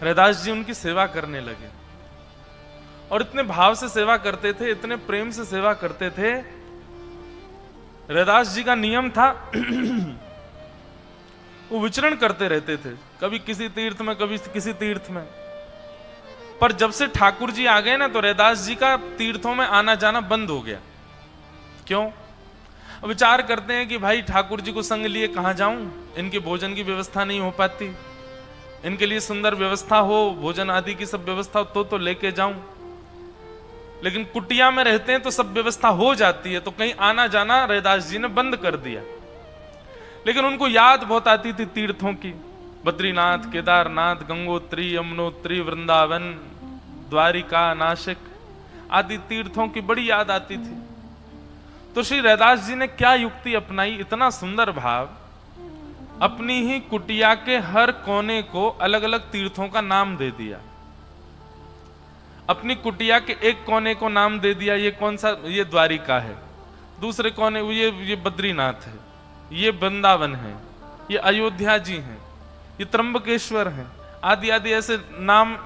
रैदास जी उनकी सेवा करने लगे और इतने भाव से सेवा करते थे, इतने प्रेम से सेवा करते थे। रैदास जी का नियम था वो विचरण करते रहते थे, कभी किसी तीर्थ में, कभी किसी तीर्थ में। पर जब से ठाकुर जी आ गए ना, तो रैदास जी का तीर्थों में आना जाना बंद हो गया। क्यों? विचार करते हैं कि भाई ठाकुर जी को संग लिए कहां जाऊं, इनके भोजन की व्यवस्था नहीं हो पाती, इनके लिए सुंदर व्यवस्था हो, भोजन आदि की सब व्यवस्था हो तो लेके जाऊं। लेकिन कुटिया में रहते हैं तो सब व्यवस्था हो जाती है, तो कहीं आना जाना रैदास जी ने बंद कर दिया। लेकिन उनको याद बहुत आती थी तीर्थों की, बद्रीनाथ, केदारनाथ, गंगोत्री, यमुनोत्री, वृंदावन, द्वारिका, नासिक आदि तीर्थों की बड़ी याद आती थी। तो श्री रैदास जी ने क्या युक्ति अपनाई, इतना सुंदर भाव, अपनी ही कुटिया के हर कोने को अलग अलग तीर्थों का नाम दे दिया। अपनी कुटिया के एक कोने को नाम दे दिया, ये कौन सा, ये द्वारिका है, दूसरे कोने ये बद्रीनाथ है, ये वृंदावन है, ये अयोध्या जी हैं, ये त्र्यंबकेश्वर हैं, आदि आदि ऐसे नाम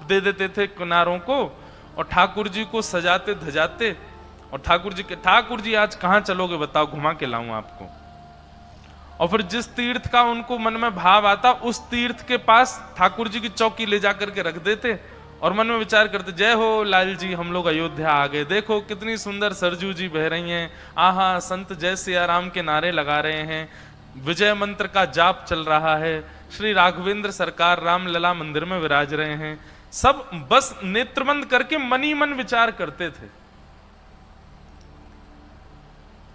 दे देते थे किनारों को। और ठाकुर जी को सजाते धजाते, और ठाकुर जी आज कहां चलोगे बताओ, घुमा के लाऊं आपको। और फिर जिस तीर्थ का उनको मन में भाव आता, उस तीर्थ के पास ठाकुर जी की चौकी ले जाकर के रख देते और मन में विचार करते, जय हो लाल जी, हम लोग अयोध्या आ गए, देखो कितनी सुंदर सरजू जी बह रही हैं, आहा संत जय सिया राम के नारे लगा रहे हैं, विजय मंत्र का जाप चल रहा है, श्री राघवेंद्र सरकार राम लला मंदिर में विराज रहे हैं। सब बस नेत्रबंद करके मन ही मन विचार करते थे।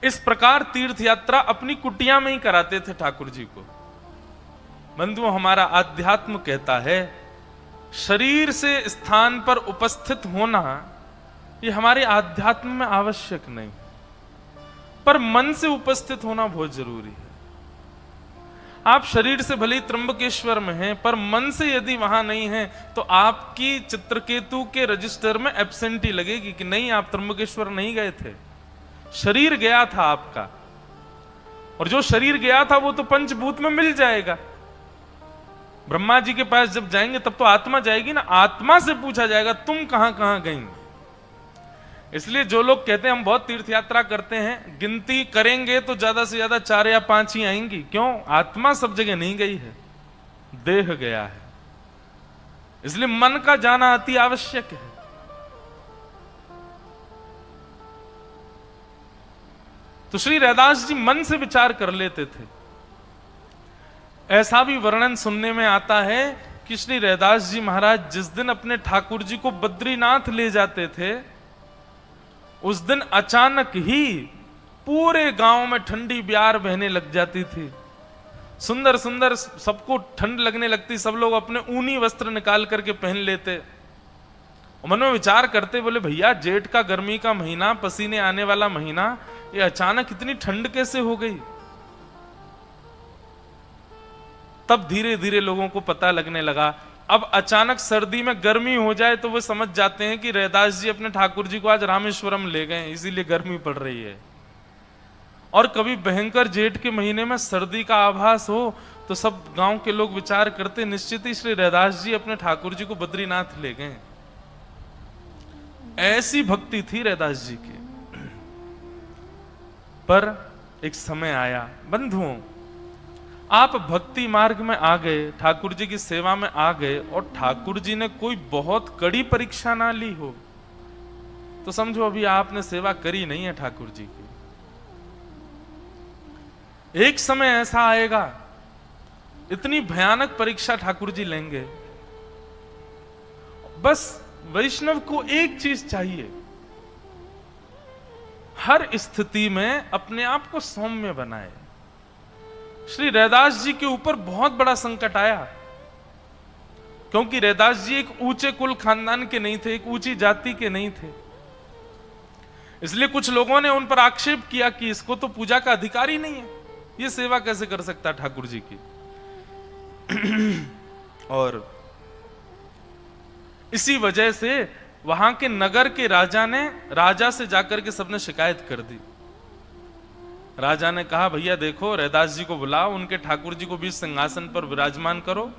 इस प्रकार तीर्थ यात्रा अपनी कुटिया में ही कराते थे ठाकुर जी को। बंधुओं, हमारा आध्यात्म कहता है शरीर से स्थान पर उपस्थित होना ये हमारे आध्यात्म में आवश्यक नहीं, पर मन से उपस्थित होना बहुत जरूरी है। आप शरीर से भले ही त्र्यंबकेश्वर में हैं, पर मन से यदि वहां नहीं है तो आपकी चित्रकेतु के रजिस्टर में एब्सेंटी लगेगी कि नहीं, आप त्र्यंबकेश्वर नहीं गए थे, शरीर गया था आपका। और जो शरीर गया था वो तो पंचभूत में मिल जाएगा। ब्रह्मा जी के पास जब जाएंगे तब तो आत्मा जाएगी ना, आत्मा से पूछा जाएगा तुम कहां कहां गई। इसलिए जो लोग कहते हैं हम बहुत तीर्थ यात्रा करते हैं, गिनती करेंगे तो ज्यादा से ज्यादा 4 या 5 ही आएंगी। क्यों? आत्मा सब जगह नहीं गई है, देह गया है। इसलिए मन का जाना अति आवश्यक है। तो श्री रैदास जी मन से विचार कर लेते थे। ऐसा भी वर्णन सुनने में आता है कि श्री रैदास जी महाराज जिस दिन अपने ठाकुर जी को बद्रीनाथ ले जाते थे, उस दिन अचानक ही पूरे गांव में ठंडी ब्यार बहने लग जाती थी। सुंदर सुंदर सबको ठंड लगने लगती, सब लोग अपने ऊनी वस्त्र निकाल करके पहन लेते। मन में विचार करते, बोले भैया जेठ का गर्मी का महीना, पसीने आने वाला महीना, ये अचानक इतनी ठंड कैसे हो गई। तब धीरे धीरे लोगों को पता लगने लगा। अब अचानक सर्दी में गर्मी हो जाए तो वो समझ जाते हैं कि रैदास जी अपने ठाकुर जी को आज रामेश्वरम ले गए, इसीलिए गर्मी पड़ रही है। और कभी भयंकर जेठ के महीने में सर्दी का आभास हो तो सब गांव के लोग विचार करते, निश्चित ही श्री रैदास जी अपने ठाकुर जी को बद्रीनाथ ले गए। ऐसी भक्ति थी रैदास जी की। पर एक समय आया, बंधुओं, आप भक्ति मार्ग में आ गए, ठाकुर जी की सेवा में आ गए, और ठाकुर जी ने कोई बहुत कड़ी परीक्षा ना ली हो तो समझो अभी आपने सेवा करी नहीं है ठाकुर जी की। एक समय ऐसा आएगा, इतनी भयानक परीक्षा ठाकुर जी लेंगे। बस वैष्णव को एक चीज चाहिए, हर स्थिति में अपने आप को सौम्य बनाए। श्री रैदास जी के ऊपर बहुत बड़ा संकट आया, क्योंकि रैदास जी एक ऊंचे कुल खानदान के नहीं थे, एक ऊंची जाति के नहीं थे। इसलिए कुछ लोगों ने उन पर आक्षेप किया कि इसको तो पूजा का अधिकार ही नहीं है, ये सेवा कैसे कर सकता है ठाकुर जी की। और इसी वजह से वहां के नगर के राजा से जाकर के सबने शिकायत कर दी। राजा ने कहा, भैया देखो रैदास जी को बुलाओ, उनके ठाकुर जी को भी सिंहासन पर विराजमान करो,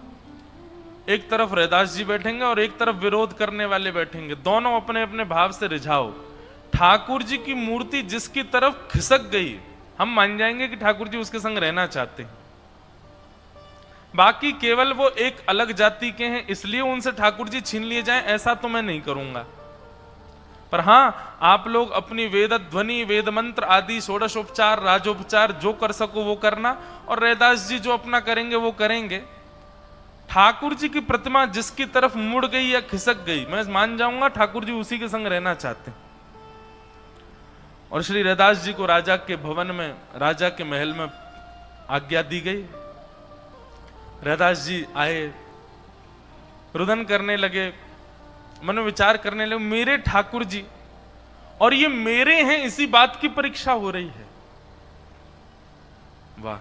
एक तरफ रैदास जी बैठेंगे और एक तरफ विरोध करने वाले बैठेंगे, दोनों अपने अपने भाव से रिझाओ। ठाकुर जी की मूर्ति जिसकी तरफ खिसक गई, हम मान जाएंगे कि ठाकुर जी उसके संग रहना चाहते हैं। बाकी केवल वो एक अलग जाति के हैं इसलिए उनसे ठाकुर जी छीन लिए जाएं, ऐसा तो मैं नहीं करूंगा। पर हां, आप लोग अपनी वेद ध्वनि, वेद मंत्र आदि षोडशोपचार, राजोपचार जो कर सको वो करना, और रैदास जी जो अपना करेंगे वो करेंगे। ठाकुर जी की प्रतिमा जिसकी तरफ मुड़ गई या खिसक गई, मैं मान जाऊंगा ठाकुर जी उसी के संग रहना चाहते हैं। और श्री रैदास जी को राजा के भवन में, राजा के महल में आज्ञा दी गई। रैदास जी आए, रुदन करने लगे, मन विचार करने लगे, मेरे ठाकुर जी और ये मेरे हैं, इसी बात की परीक्षा हो रही है। वाह,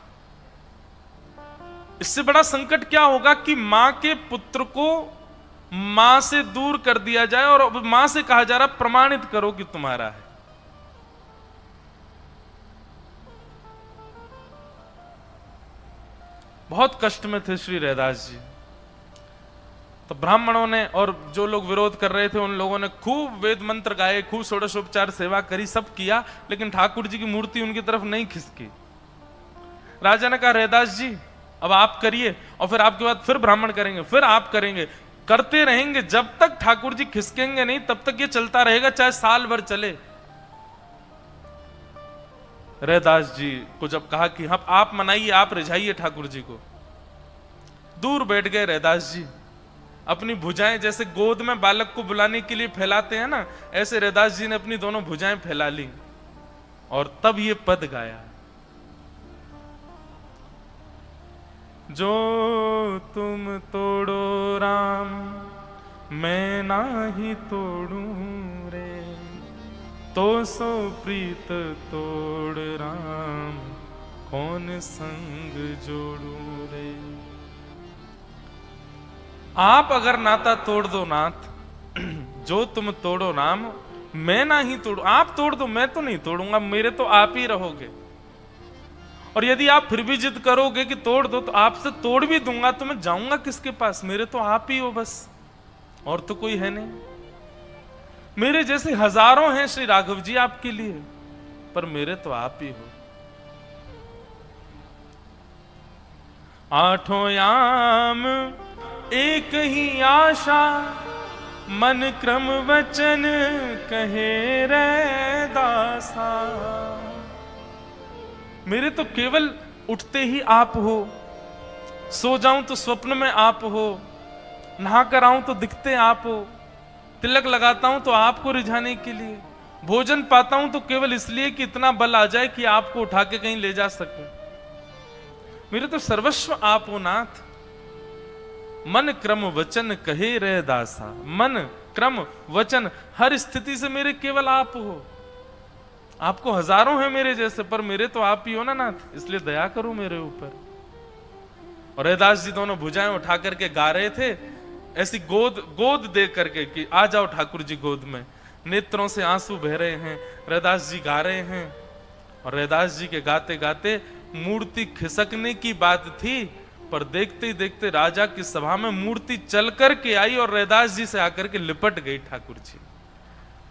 इससे बड़ा संकट क्या होगा कि मां के पुत्र को मां से दूर कर दिया जाए और अब मां से कहा जा रहा प्रमाणित करो कि तुम्हारा है। बहुत कष्ट में थे श्री रैदास जी। तो ब्राह्मणों ने और जो लोग विरोध कर रहे थे उन लोगों ने खूब वेद मंत्र गाए, खूब षोडशोपचार सेवा करी, सब किया, लेकिन ठाकुर जी की मूर्ति उनकी तरफ नहीं खिसकी। राजा ने कहा रैदास जी अब आप करिए, और फिर आपके बाद फिर ब्राह्मण करेंगे, फिर आप करेंगे, करते रहेंगे जब तक ठाकुर जी खिसकेंगे नहीं, तब तक ये चलता रहेगा, चाहे साल भर चले। रैदास जी को जब कहा कि हम आप मनाइए, आप रिझाइए ठाकुर जी को, दूर बैठ गए रैदास जी। अपनी भुजाएं जैसे गोद में बालक को बुलाने के लिए फैलाते हैं ना, ऐसे रैदास जी ने अपनी दोनों भुजाएं फैला ली और तब ये पद गाया, जो तुम तोड़ो राम मैं नाही तोड़ूं रे, तो सो प्रीत तोड़ राम कौन संग जोड़ूं रे। आप अगर नाता तोड़ दो नाथ, जो तुम तोड़ो राम मैं नाही तोड़ू, आप तोड़ दो मैं तो नहीं तोड़ूंगा, मेरे तो आप ही रहोगे। और यदि आप फिर भी जिद करोगे कि तोड़ दो तो आपसे तोड़ भी दूंगा, तो मैं जाऊंगा किसके पास, मेरे तो आप ही हो बस, और तो कोई है नहीं। मेरे जैसे हजारों हैं श्री राघव जी आपके लिए, पर मेरे तो आप ही हो। आठों याम एक ही आशा, मन क्रम वचन कहे रैदासा। मेरे तो केवल उठते ही आप हो, सो जाऊं तो स्वप्न में आप हो, नहा कर आऊं तो दिखते आप हो, तिलक लगाता हूं तो आपको रिझाने के लिए, भोजन पाता हूं तो केवल इसलिए कि इतना बल आ जाए कि आपको उठा के कहीं ले जा सकूं। मेरे तो सर्वस्व आप हो नाथ। मन क्रम वचन कहे रैदासा, मन क्रम वचन हर स्थिति से मेरे केवल आप हो। आपको हजारों हैं मेरे जैसे, पर मेरे तो आप ही हो ना नाथ, इसलिए दया करो मेरे ऊपर। और रैदास जी दोनों भुजाएं उठा करके गा रहे थे, ऐसी गोद दे करके कि आ जाओ ठाकुर जी गोद में। नेत्रों से आंसू बह रहे हैं, रैदास जी गा रहे हैं। और रैदास जी के गाते गाते मूर्ति खिसकने की बात थी, पर देखते ही देखते राजा की सभा में मूर्ति चल करके आई और रैदास जी से आकर के लिपट गई। ठाकुर जी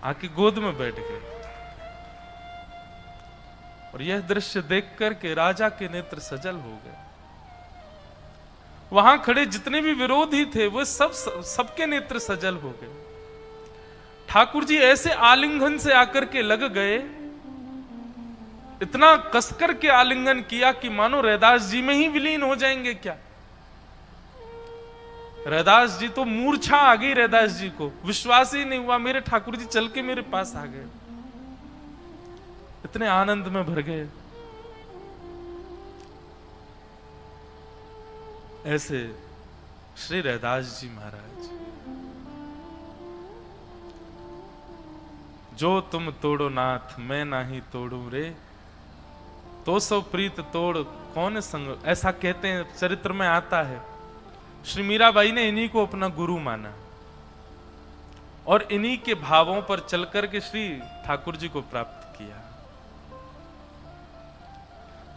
आके गोद में बैठ गए। और यह दृश्य देख करके राजा के नेत्र सजल हो गए। वहां खड़े जितने भी विरोधी थे वो सबके नेत्र सजल हो गए। ठाकुर जी ऐसे आलिंगन से आकर के लग गए, इतना कसकर के आलिंगन किया कि मानो रैदास जी में ही विलीन हो जाएंगे क्या। रैदास जी तो मूर्छा आ गई, रैदास जी को विश्वास ही नहीं हुआ, मेरे ठाकुर जी चल के मेरे पास आ गए, इतने आनंद में भर गए। ऐसे श्री रैदास जी महाराज, जो तुम तोड़ो नाथ मैं नाही तोड़ू रे, तो सो प्रीत तोड़ कौन संग, ऐसा कहते हैं चरित्र में आता है। श्री मीराबाई ने इन्हीं को अपना गुरु माना और इन्हीं के भावों पर चलकर के श्री ठाकुर जी को प्राप्त किया।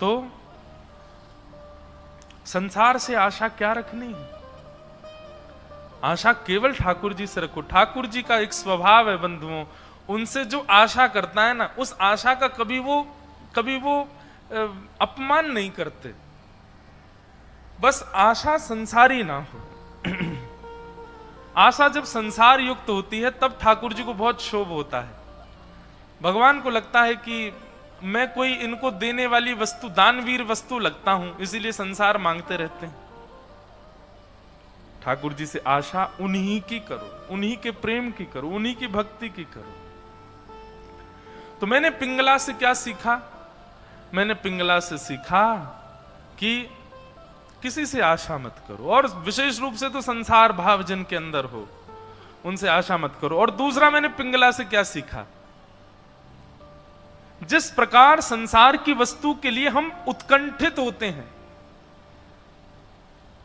तो संसार से आशा क्या रखनी है, आशा केवल ठाकुर जी से रखो। ठाकुर जी का एक स्वभाव है बंधुओं, उनसे जो आशा करता है ना, उस आशा का कभी वो अपमान नहीं करते। बस आशा संसारी ना हो। आशा जब संसार युक्त होती है तब ठाकुर जी को बहुत क्षोभ होता है। भगवान को लगता है कि मैं कोई इनको देने वाली वस्तु, दानवीर वस्तु लगता हूं, इसीलिए संसार मांगते रहते हैं। ठाकुर जी से आशा उन्हीं की करो, उन्हीं के प्रेम की करो, उन्हीं की भक्ति की करो। तो मैंने पिंगला से क्या सीखा? मैंने पिंगला से सीखा कि किसी से आशा मत करो, और विशेष रूप से तो संसार भाव जिनके अंदर हो उनसे आशा मत करो। और दूसरा मैंने पिंगला से क्या सीखा? जिस प्रकार संसार की वस्तु के लिए हम उत्कंठित होते हैं,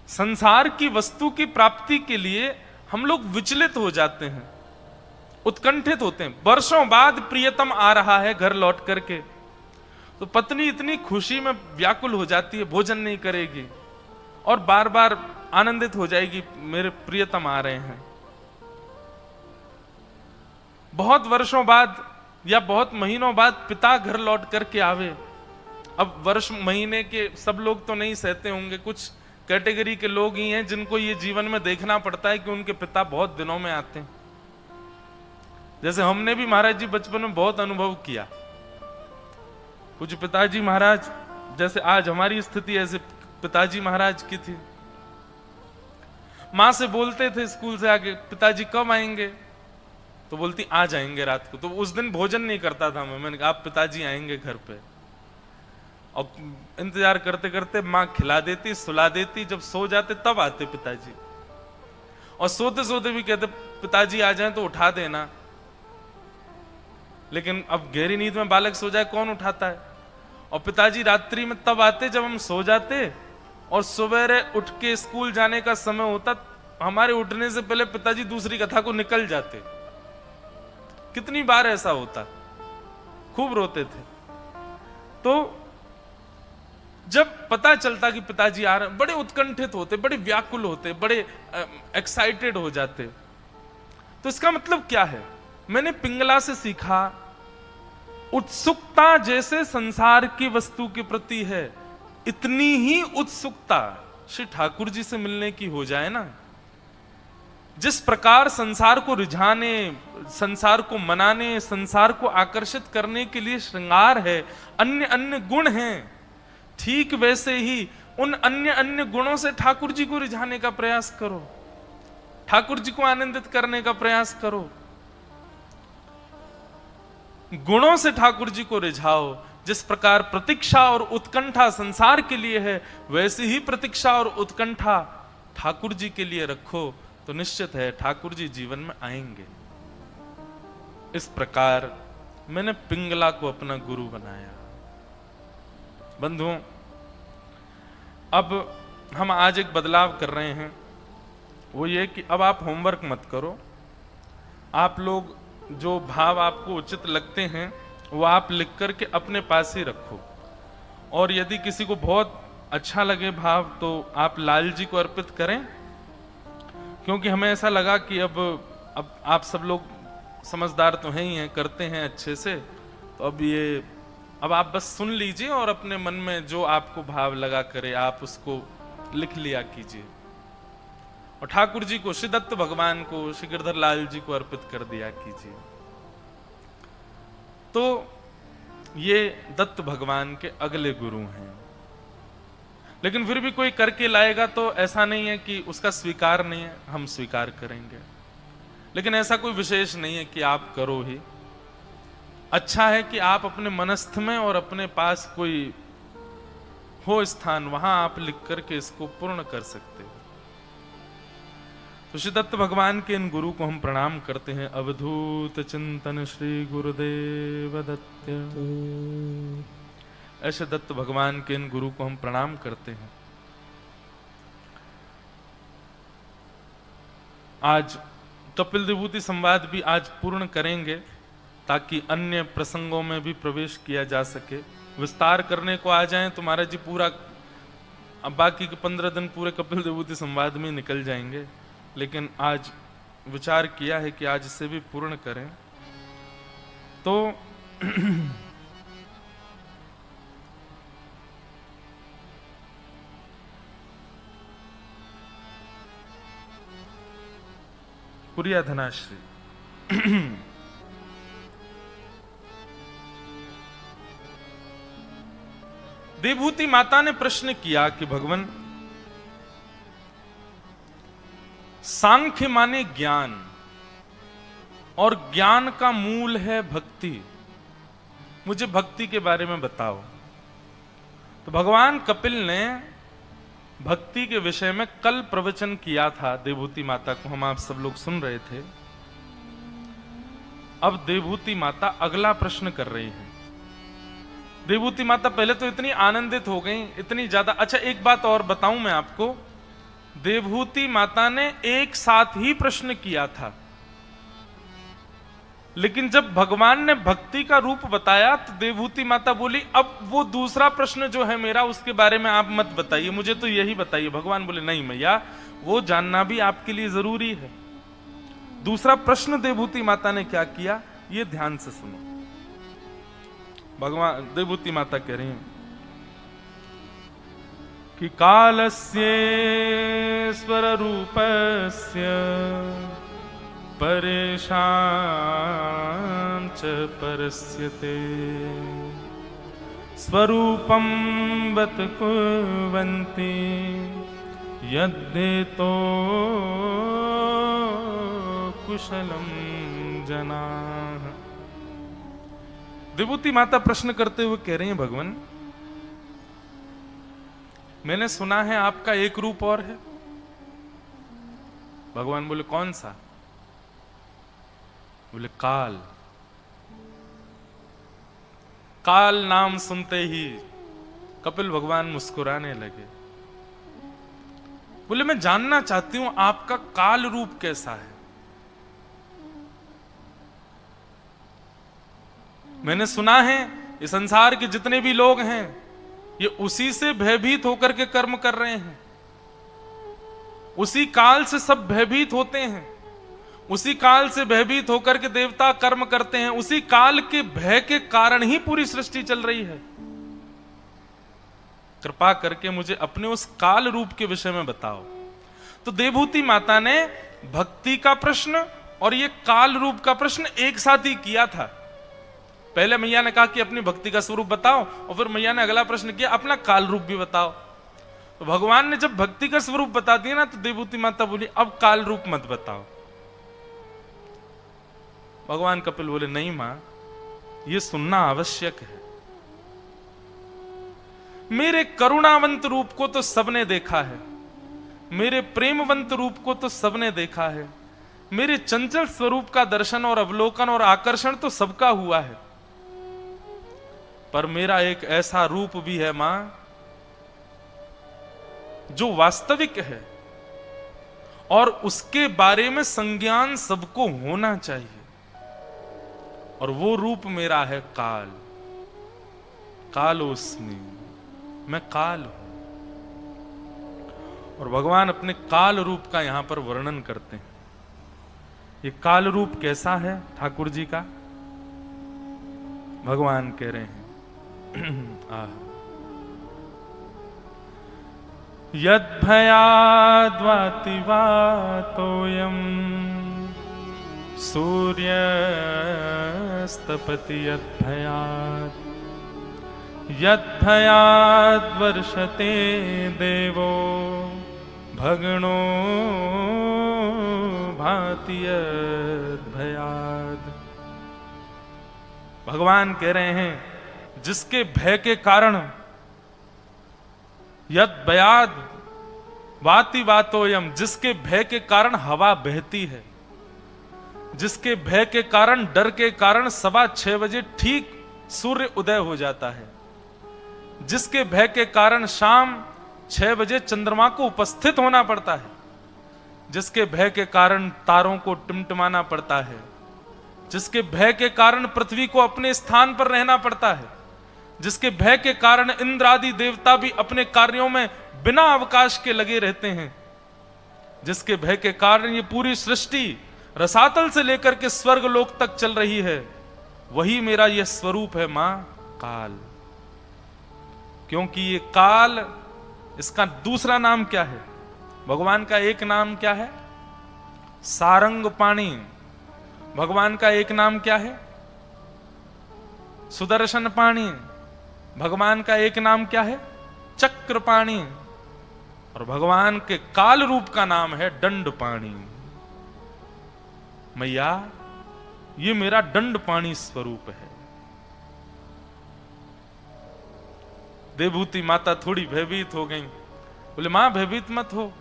संसार की वस्तु की प्राप्ति के लिए हम लोग विचलित हो जाते हैं, उत्कंठित होते हैं। वर्षों बाद प्रियतम आ रहा है घर लौट करके, तो पत्नी इतनी खुशी में व्याकुल हो जाती है, भोजन नहीं करेगी और बार बार आनंदित हो जाएगी, मेरे प्रियतम आ रहे हैं। बहुत वर्षों बाद या बहुत महीनों बाद पिता घर लौट करके आवे। अब वर्ष महीने के सब लोग तो नहीं सहते होंगे, कुछ कैटेगरी के लोग ही हैं जिनको ये जीवन में देखना पड़ता है कि उनके पिता बहुत दिनों में आते हैं। जैसे हमने भी महाराज जी बचपन में बहुत अनुभव किया। कुछ पिताजी महाराज, जैसे आज हमारी स्थिति ऐसे पिताजी महाराज की थी, मां से बोलते थे स्कूल से आके, पिताजी कब आएंगे? तो बोलती आ जाएंगे रात को। तो उस दिन भोजन नहीं करता था मैंने कहा आप पिताजी आएंगे घर पे, और इंतजार करते करते मां खिला देती, सुला देती, जब सो जाते तब आते पिताजी, और सोते सोते भी कहते पिताजी आ जाएं तो उठा देना। लेकिन अब गहरी नींद में बालक सो जाए कौन उठाता है? और पिताजी रात्रि में तब आते जब हम सो जाते, और सवेरे उठ के स्कूल जाने का समय होता, हमारे उठने से पहले पिताजी दूसरी कथा को निकल जाते। कितनी बार ऐसा होता, खूब रोते थे। तो जब पता चलता कि पिताजी आ रहे हैं, बड़े उत्कंठित होते, बड़े व्याकुल होते, बड़े एक्साइटेड हो जाते। तो इसका मतलब क्या है? मैंने पिंगला से सीखा, उत्सुकता जैसे संसार की वस्तु के प्रति है, इतनी ही उत्सुकता श्री ठाकुर जी से मिलने की हो जाए ना। जिस प्रकार संसार को रिझाने, संसार को मनाने, संसार को आकर्षित करने के लिए श्रृंगार है, अन्य अन्य गुण हैं, ठीक वैसे ही उन अन्य अन्य गुणों से ठाकुर जी को रिझाने का प्रयास करो, ठाकुर जी को आनंदित करने का प्रयास करो। गुणों से ठाकुर जी को रिझाओ। जिस प्रकार प्रतीक्षा और उत्कंठा संसार के लिए है, वैसी ही प्रतीक्षा और उत्कंठा ठाकुर जी के लिए रखो, तो निश्चित है ठाकुर जी जीवन में आएंगे। इस प्रकार मैंने पिंगला को अपना गुरु बनाया। बंधुओं, अब हम आज एक बदलाव कर रहे हैं, वो ये कि अब आप होमवर्क मत करो। आप लोग जो भाव आपको उचित लगते हैं वो आप लिख करके अपने पास ही रखो, और यदि किसी को बहुत अच्छा लगे भाव तो आप लाल जी को अर्पित करें, क्योंकि हमें ऐसा लगा कि अब आप सब लोग समझदार तो हैं ही हैं, करते हैं अच्छे से, तो अब आप बस सुन लीजिए और अपने मन में जो आपको भाव लगा करे आप उसको लिख लिया कीजिए, और ठाकुर जी को, श्री दत्त भगवान को, श्री गिरधर लाल जी को अर्पित कर दिया कीजिए। तो ये दत्त भगवान के अगले गुरु हैं। लेकिन फिर भी कोई करके लाएगा तो ऐसा नहीं है कि उसका स्वीकार नहीं है, हम स्वीकार करेंगे, लेकिन ऐसा कोई विशेष नहीं है कि आप करो ही। अच्छा है कि आप अपने मनस्थ में और अपने पास कोई हो स्थान, वहां आप लिख करके इसको पूर्ण कर सकते हो। तो श्री दत्त भगवान के इन गुरु को हम प्रणाम करते हैं। अवधूत चिंतन श्री गुरुदेव दत्त, ऐसे दत्त भगवान के इन गुरु को हम प्रणाम करते हैं। आज कपिल विभूति संवाद भी आज पूर्ण करेंगे ताकि अन्य प्रसंगों में भी प्रवेश किया जा सके। विस्तार करने को आ जाएं तो महाराज जी पूरा, अब बाकी के 15 दिन पूरे कपिल विभूति संवाद में निकल जाएंगे, लेकिन आज विचार किया है कि आज इसे भी पूर्ण करें। तो पुरिया धनाश्री, देवभूति माता ने प्रश्न किया कि भगवान, सांख्य माने ज्ञान और ज्ञान का मूल है भक्ति, मुझे भक्ति के बारे में बताओ। तो भगवान कपिल ने भक्ति के विषय में कल प्रवचन किया था देवभूति माता को, हम आप सब लोग सुन रहे थे। अब देवभूति माता अगला प्रश्न कर रही है। देवभूति माता पहले तो इतनी आनंदित हो गई, इतनी ज्यादा। अच्छा, एक बात और बताऊं मैं आपको, देवभूति माता ने एक साथ ही प्रश्न किया था, लेकिन जब भगवान ने भक्ति का रूप बताया तो देवभूति माता बोली, अब वो दूसरा प्रश्न जो है मेरा, उसके बारे में आप मत बताइए, मुझे तो यही बताइए। भगवान बोले, नहीं मैया, वो जानना भी आपके लिए जरूरी है। दूसरा प्रश्न देवभूति माता ने क्या किया, ये ध्यान से सुनो। भगवान देवभूति माता कह रही हैं कि कालस्य स्वर रूपस्य परेशान च परस्यते स्वरूपं वत कुर्वन्ति यद्देतो कुशलम जनाः। देवभूति माता प्रश्न करते हुए कह रही हैं, भगवान मैंने सुना है आपका एक रूप और है। भगवान बोले, कौन सा? बोले, काल। काल नाम सुनते ही कपिल भगवान मुस्कुराने लगे। बोले, मैं जानना चाहती हूं आपका काल रूप कैसा है। मैंने सुना है ये संसार के जितने भी लोग हैं ये उसी से भयभीत होकर के कर्म कर रहे हैं, उसी काल से सब भयभीत होते हैं, उसी काल से भयभीत होकर के देवता कर्म करते हैं, उसी काल के भय के कारण ही पूरी सृष्टि चल रही है। कृपा करके मुझे अपने उस काल रूप के विषय में बताओ। तो देवभूति माता ने भक्ति का प्रश्न और ये काल रूप का प्रश्न एक साथ ही किया था। पहले मैया ने कहा कि अपनी भक्ति का स्वरूप बताओ, और फिर मैया ने अगला प्रश्न किया, अपना काल रूप भी बताओ। तो भगवान ने जब भक्ति का स्वरूप बता दिया ना, तो देवभूति माता बोली, अब काल रूप मत बताओ। भगवान कपिल बोले, नहीं मां, ये सुनना आवश्यक है। मेरे करुणावंत रूप को तो सबने देखा है, मेरे प्रेमवंत रूप को तो सबने देखा है, मेरे चंचल स्वरूप का दर्शन और अवलोकन और आकर्षण तो सबका हुआ है, पर मेरा एक ऐसा रूप भी है मां जो वास्तविक है और उसके बारे में संज्ञान सबको होना चाहिए, और वो रूप मेरा है काल। कालोस्मि, मैं काल हूं। और भगवान अपने काल रूप का यहां पर वर्णन करते हैं। ये काल रूप कैसा है ठाकुर जी का? भगवान कह रहे हैं यद्भयाद्वातिवातोऽयं सूर्यस्तपति यद्भयात् यद्भयाद्वर्षते देवो भगणो भाति यद्भयात्। भगवान कह रहे हैं, जिसके भय के कारण यद्भयाद् वाति वातोयम, जिसके भय के कारण हवा बहती है, जिसके भय के कारण, डर के कारण 6:15 बजे ठीक सूर्य उदय हो जाता है, जिसके भय के कारण शाम 6 बजे चंद्रमा को उपस्थित होना पड़ता है, जिसके भय के कारण तारों को टिमटिमाना पड़ता है, जिसके भय के कारण पृथ्वी को अपने स्थान पर रहना पड़ता है, जिसके भय के कारण इंद्र आदि देवता भी अपने कार्यों में बिना अवकाश के लगे रहते हैं, जिसके भय के कारण ये पूरी सृष्टि रसातल से लेकर के स्वर्ग लोक तक चल रही है, वही मेरा यह स्वरूप है मां काल। क्योंकि ये काल, इसका दूसरा नाम क्या है? भगवान का एक नाम क्या है? सारंग पाणी। भगवान का एक नाम क्या है? सुदर्शन पाणी। भगवान का एक नाम क्या है? चक्र पाणी। और भगवान के काल रूप का नाम है दंड पाणी। मैया, ये मेरा दंड पाणी स्वरूप है। देवभूति माता थोड़ी भयभीत हो गई। बोले मां भयभीत मत हो,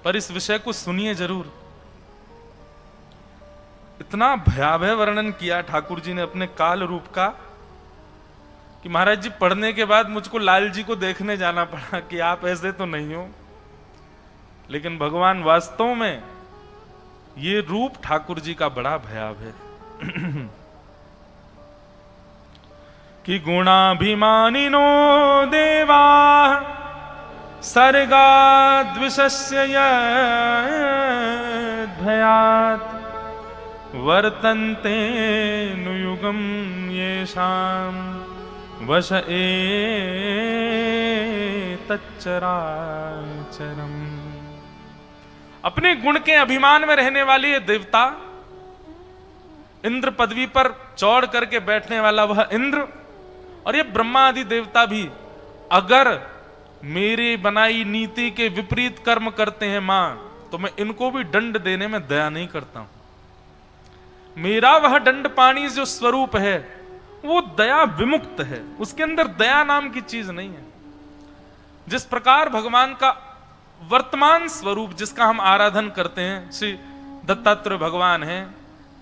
पर इस विषय को सुनिए जरूर। इतना भयावह वर्णन किया ठाकुर जी ने अपने काल रूप का कि महाराज जी पढ़ने के बाद मुझको लाल जी को देखने जाना पड़ा कि आप ऐसे तो नहीं हो। लेकिन भगवान वास्तव में ये रूप ठाकुर जी का बड़ा भयावह है। कि गुणाभिमानिनो देवा सर्गा द्विषस्य भयात् वर्तन्ते नुयुगम येषाम् वश तच्चराचरम्। अपने गुण के अभिमान में रहने वाले ये देवता, इंद्र पदवी पर चौड़ करके बैठने वाला वह इंद्र, और ये ब्रह्मा आदि देवता भी अगर मेरी बनाई नीति के विपरीत कर्म करते हैं मां, तो मैं इनको भी दंड देने में दया नहीं करता हूं। मेरा वह दंड पाणी जो स्वरूप है वो दया विमुक्त है, उसके अंदर दया नाम की चीज नहीं है। जिस प्रकार भगवान का वर्तमान स्वरूप जिसका हम आराधन करते हैं, श्री दत्तात्रेय भगवान हैं,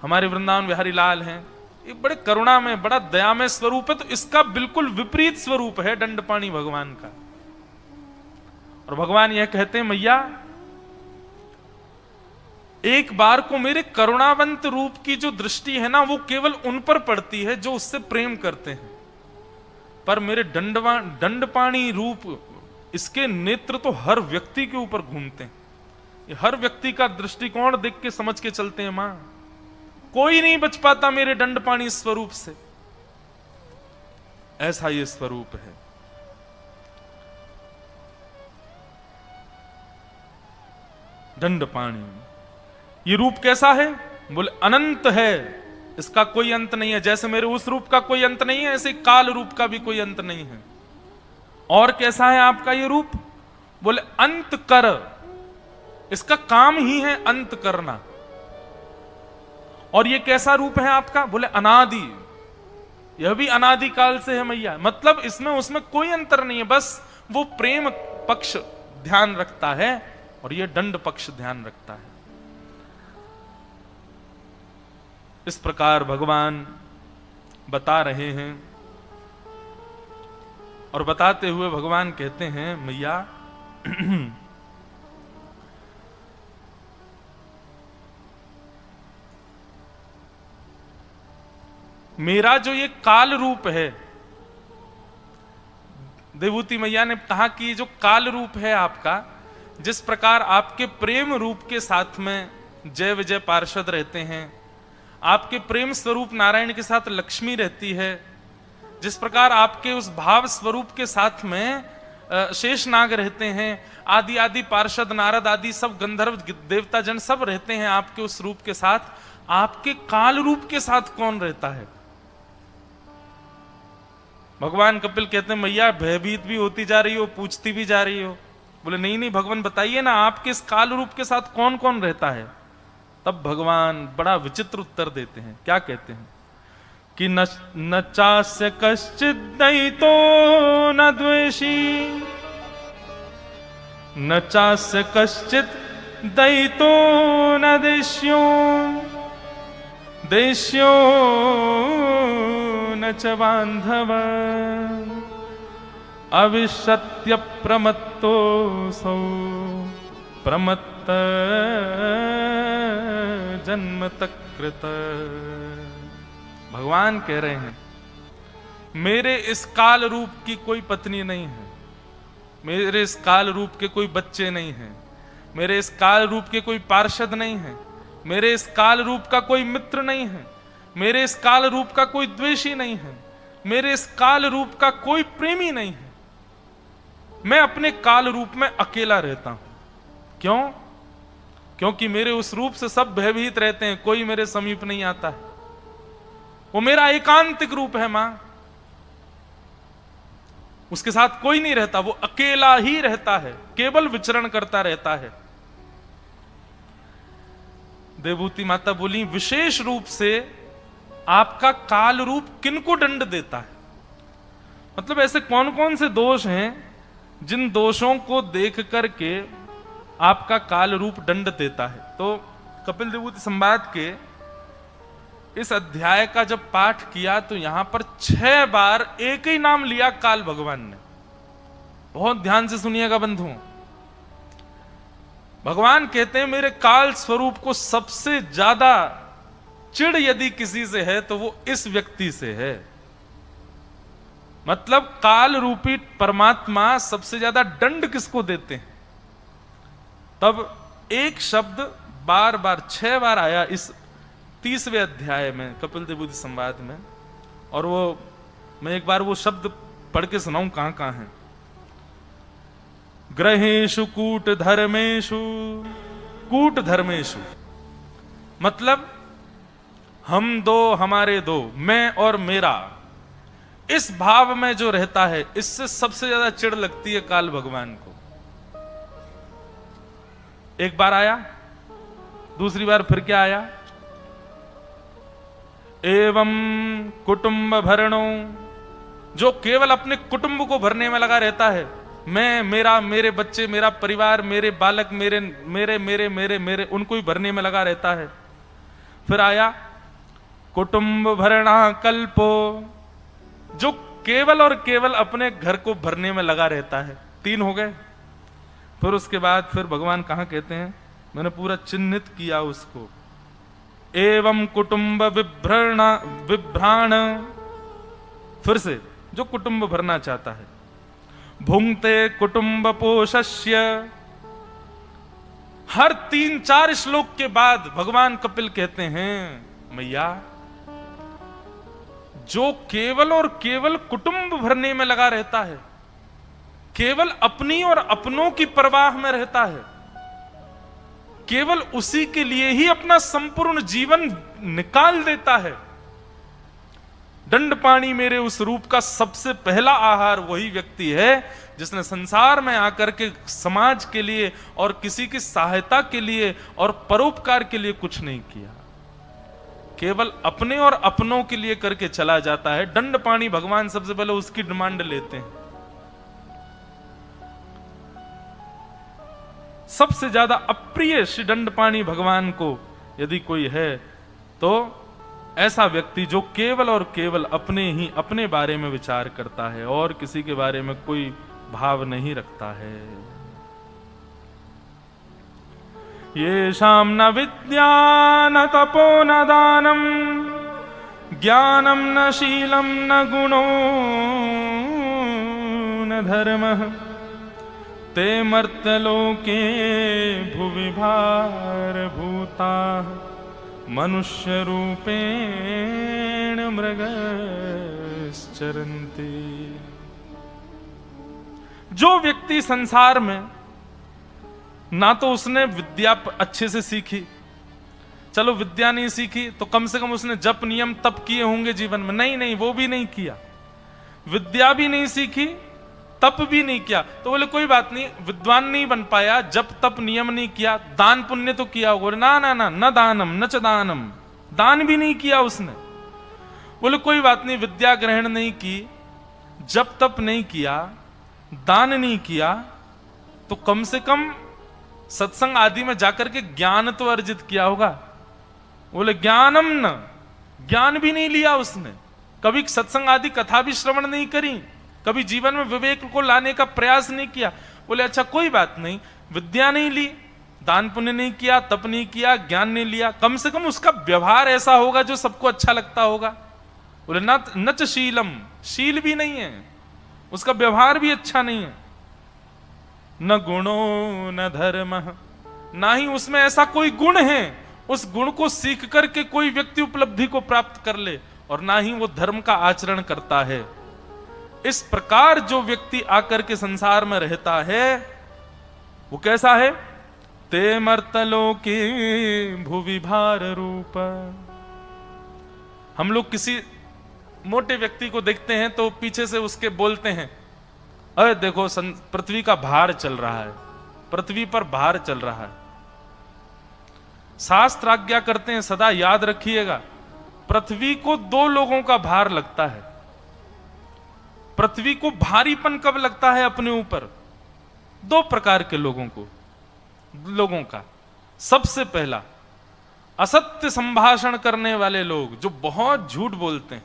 हमारे वृंदावन बिहारी लाल हैं, ये बड़े करुणा में, बड़ा दया में स्वरूप है, तो इसका बिल्कुल विपरीत स्वरूप है दंडपाणी भगवान का। और भगवान यह कहते हैं मैया, एक बार को मेरे करुणावंत रूप की जो दृष्टि है ना, वो केवल उन पर पड़ती है जो उससे प्रेम करते हैं, पर मेरे दंडपाणी रूप, इसके नेत्र तो हर व्यक्ति के ऊपर घूमते हैं। ये हर व्यक्ति का दृष्टिकोण देख के समझ के चलते हैं मां। कोई नहीं बच पाता मेरे दंडपाणी स्वरूप से, ऐसा ये स्वरूप है। दंडपाणी ये रूप कैसा है? बोले अनंत है, इसका कोई अंत नहीं है। जैसे मेरे उस रूप का कोई अंत नहीं है, ऐसे काल रूप का भी कोई अंत नहीं है। और कैसा है आपका ये रूप? बोले अंत कर, इसका काम ही है अंत करना। और ये कैसा रूप है आपका? बोले अनादि, यह भी अनादि काल से है मैया। मतलब इसमें उसमें कोई अंतर नहीं है, बस वो प्रेम पक्ष ध्यान रखता है और ये दंड पक्ष ध्यान रखता है। इस प्रकार भगवान बता रहे हैं, और बताते हुए भगवान कहते हैं मैया, मेरा जो ये काल रूप है, देवभूति मैया ने कहा कि ये जो काल रूप है आपका, जिस प्रकार आपके प्रेम रूप के साथ में जय विजय पार्षद रहते हैं, आपके प्रेम स्वरूप नारायण के साथ लक्ष्मी रहती है, जिस प्रकार आपके उस भाव स्वरूप के साथ में शेषनाग रहते हैं, आदि आदि पार्षद नारद आदि सब गंधर्व देवता जन सब रहते हैं आपके उस रूप के साथ, आपके काल रूप के साथ कौन रहता है? भगवान कपिल कहते हैं मैया भयभीत भी होती जा रही हो, पूछती भी जा रही हो। बोले नहीं नहीं भगवान बताइए ना, आपके इस काल रूप के साथ कौन कौन रहता है? तब भगवान बड़ा विचित्र उत्तर देते हैं। क्या कहते हैं? कि न चास्य कश्चित दयितो न द्वेषी, न चास्य कश्चित दयितो न देश्यो, देश्यो न च बांधव, अविशत्य प्रमत्तो सौ प्रमत्त जन्म तकृत। भगवान कह रहे हैं मेरे इस काल रूप की कोई पत्नी नहीं है, मेरे इस काल रूप के कोई बच्चे नहीं हैं, मेरे इस काल रूप के कोई पार्षद नहीं है, मेरे इस काल रूप का कोई मित्र नहीं है, मेरे इस काल रूप का कोई द्वेषी नहीं है, मेरे इस काल रूप का कोई प्रेमी नहीं है। मैं अपने काल रूप में अकेला रहता हूं। क्यों? क्योंकि मेरे उस रूप से सब भयभीत रहते हैं, कोई मेरे समीप नहीं आता है। वो मेरा एकांतिक रूप है मां, उसके साथ कोई नहीं रहता, वो अकेला ही रहता है, केवल विचरण करता रहता है। देवभूति माता बोली, विशेष रूप से आपका काल रूप किनको दंड देता है? मतलब ऐसे कौन कौन से दोष हैं जिन दोषों को देख करके आपका काल रूप दंड देता है? तो कपिल देवभूति संवाद के इस अध्याय का जब पाठ किया तो यहां पर 6 बार एक ही नाम लिया, काल भगवान ने। बहुत ध्यान से सुनिएगा बंधुओं। भगवान कहते हैं मेरे काल स्वरूप को सबसे ज्यादा चिढ़ यदि किसी से है तो वो इस व्यक्ति से है। मतलब काल रूपी परमात्मा सबसे ज्यादा दंड किसको देते हैं? तब एक शब्द बार बार 6 बार आया इस 30वें अध्याय में कपिल देवभूति संवाद में, और वो मैं एक बार वो शब्द पढ़ के सुनाऊं कहां कहां है। ग्रहेषु कूट धर्मेषु, कूट धर्मेषु मतलब हम दो, हमारे दो, मैं और मेरा, इस भाव में जो रहता है, इससे सबसे ज्यादा चिढ़ लगती है काल भगवान को। एक बार आया, दूसरी बार फिर क्या आया? एवं कुटुंब भरणो, जो केवल अपने कुटुंब को भरने में लगा रहता है, मैं, मेरा, मेरे बच्चे, मेरा परिवार, मेरे बालक, मेरे मेरे मेरे मेरे मेरे उनको ही भरने में लगा रहता है। फिर आया कुटुंब भरणा कल्पो, जो केवल और केवल अपने घर को भरने में लगा रहता है। 3 हो गए। फिर उसके बाद फिर भगवान कहां कहते हैं, मैंने पूरा चिन्हित किया उसको, एवं कुटुंब विभ्राण, फिर से जो कुटुंब भरना चाहता है, भुंक्ते कुटुंब पोषस्य। हर 3-4 श्लोक के बाद भगवान कपिल कहते हैं, मैया जो केवल और केवल कुटुंब भरने में लगा रहता है, केवल अपनी और अपनों की परवाह में रहता है, केवल उसी के लिए ही अपना संपूर्ण जीवन निकाल देता है, दंड पाणी मेरे उस रूप का सबसे पहला आहार वही व्यक्ति है जिसने संसार में आकर के समाज के लिए और किसी की सहायता के लिए और परोपकार के लिए कुछ नहीं किया, केवल अपने और अपनों के लिए करके चला जाता है। दंड पाणी भगवान सबसे पहले उसकी डिमांड लेते हैं। सबसे ज्यादा अप्रिय श्री दंडपाणी भगवान को यदि कोई है तो ऐसा व्यक्ति जो केवल और केवल अपने बारे में विचार करता है और किसी के बारे में कोई भाव नहीं रखता है। येषां न विद्या न तपो न दानम ज्ञानम न शीलम न गुणो न धर्मः ते मर्त्यलोके भुवि भारभूताः मनुष्य रूपेण मृगश्चरन्ति। जो व्यक्ति संसार में ना तो उसने विद्या अच्छे से सीखी, चलो विद्या नहीं सीखी तो कम से कम उसने जप नियम तप किए होंगे जीवन में, नहीं वो भी नहीं किया, विद्या भी नहीं सीखी, तप भी नहीं किया, तो बोले कोई बात नहीं, विद्वान नहीं बन पाया, जप तप नियम नहीं किया, दान पुण्य तो किया होगा, ना दानम न च दानम, दान भी नहीं किया उसने। बोले कोई बात नहीं, विद्या ग्रहण नहीं की, जप तप नहीं किया, दान नहीं किया, तो कम से कम सत्संग आदि में जाकर के ज्ञान तो अर्जित किया होगा। बोले ज्ञानम न, ज्ञान भी नहीं लिया उसने, कभी सत्संग आदि कथा भी श्रवण नहीं करी, कभी जीवन में विवेक को लाने का प्रयास नहीं किया। बोले अच्छा कोई बात नहीं, विद्या नहीं ली, दान पुण्य नहीं किया, तप नहीं किया, ज्ञान नहीं लिया, कम से कम उसका व्यवहार ऐसा होगा जो सबको अच्छा लगता होगा। बोले नच शीलम, शील भी नहीं है, उसका व्यवहार भी अच्छा नहीं है, न गुणो न धर्म, ना ही उसमें ऐसा कोई गुण है उस गुण को सीख करके कोई व्यक्ति उपलब्धि को प्राप्त कर ले, और ना ही वो धर्म का आचरण करता है। इस प्रकार जो व्यक्ति आकर के संसार में रहता है वो कैसा है? ते मर्तलों की भुवि भार रूप। हम लोग किसी मोटे व्यक्ति को देखते हैं तो पीछे से उसके बोलते हैं, अरे देखो पृथ्वी का भार चल रहा है, पृथ्वी पर भार चल रहा है। शास्त्र आज्ञा करते हैं, सदा याद रखिएगा, पृथ्वी को दो लोगों का भार लगता है। पृथ्वी को भारीपन कब लगता है अपने ऊपर? दो प्रकार के लोगों का। सबसे पहला, असत्य संभाषण करने वाले लोग, जो बहुत झूठ बोलते हैं,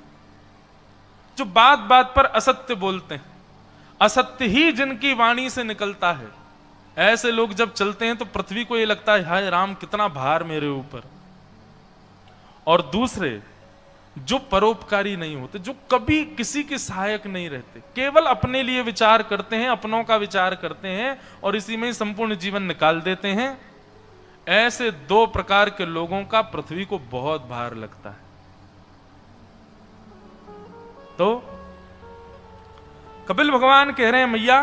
जो बात बात पर असत्य बोलते हैं, असत्य ही जिनकी वाणी से निकलता है, ऐसे लोग जब चलते हैं तो पृथ्वी को यह लगता है, हाय राम कितना भार मेरे ऊपर। और दूसरे, जो परोपकारी नहीं होते, जो कभी किसी के सहायक नहीं रहते, केवल अपने लिए विचार करते हैं, अपनों का विचार करते हैं और इसी में ही संपूर्ण जीवन निकाल देते हैं, ऐसे दो प्रकार के लोगों का पृथ्वी को बहुत भार लगता है। तो कपिल भगवान कह रहे हैं, मैया